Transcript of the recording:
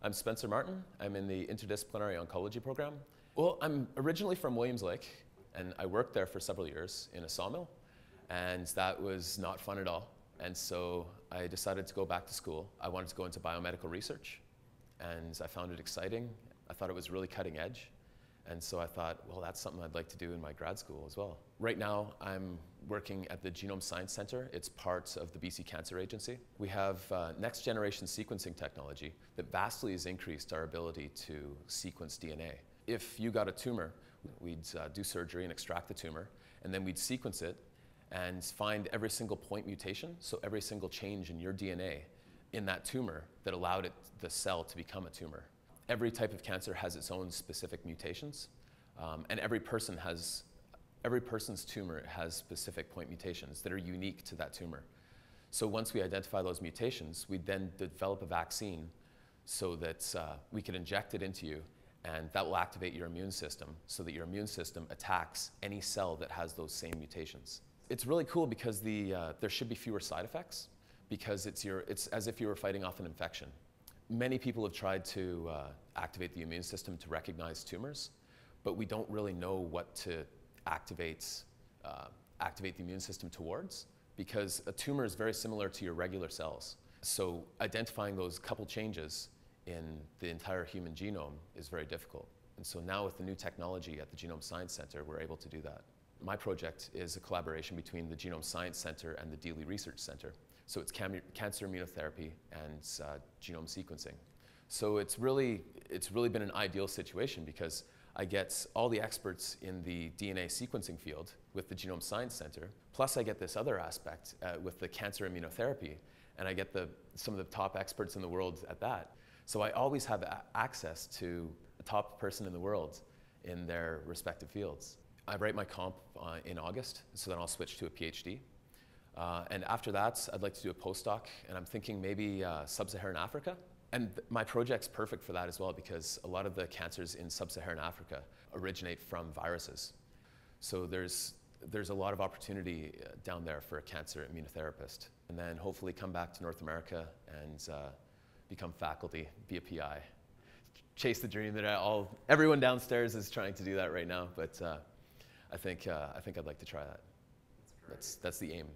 I'm Spencer Martin. I'm in the Interdisciplinary Oncology program. Well, I'm originally from Williams Lake, and I worked there for several years in a sawmill, and that was not fun at all. And so I decided to go back to school. I wanted to go into biomedical research, and I found it exciting. I thought it was really cutting edge. And so I thought, well, that's something I'd like to do in my grad school as well. Right now, I'm working at the Genome Science Center. It's part of the BC Cancer Agency. We have next generation sequencing technology that vastly has increased our ability to sequence DNA. If you got a tumor, we'd do surgery and extract the tumor, and then we'd sequence it and find every single point mutation, so every single change in your DNA in that tumor that allowed the cell to become a tumor. Every type of cancer has its own specific mutations, and every person's tumor has specific point mutations that are unique to that tumor. So once we identify those mutations, we then develop a vaccine so that we can inject it into you, and that will activate your immune system so that your immune system attacks any cell that has those same mutations. It's really cool because there should be fewer side effects because it's as if you were fighting off an infection. Many people have tried to activate the immune system to recognize tumors, but we don't really know what to activate the immune system towards, because a tumor is very similar to your regular cells. So identifying those couple changes in the entire human genome is very difficult. And so now with the new technology at the Genome Science Center, we're able to do that. My project is a collaboration between the Genome Science Center and the Dealey Research Center. So it's cancer immunotherapy and genome sequencing. So it's really been an ideal situation because I get all the experts in the DNA sequencing field with the Genome Science Center, plus I get this other aspect with the cancer immunotherapy, and I get some of the top experts in the world at that. So I always have access to a top person in the world in their respective fields. I write my comp in August, so then I'll switch to a PhD. And after that, I'd like to do a postdoc, and I'm thinking maybe sub-Saharan Africa. And my project's perfect for that as well because a lot of the cancers in sub-Saharan Africa originate from viruses. So there's a lot of opportunity down there for a cancer immunotherapist. And then hopefully come back to North America and become faculty, be a PI. Chase the dream that everyone downstairs is trying to do that right now, but I think I'd like to try that. That's the aim.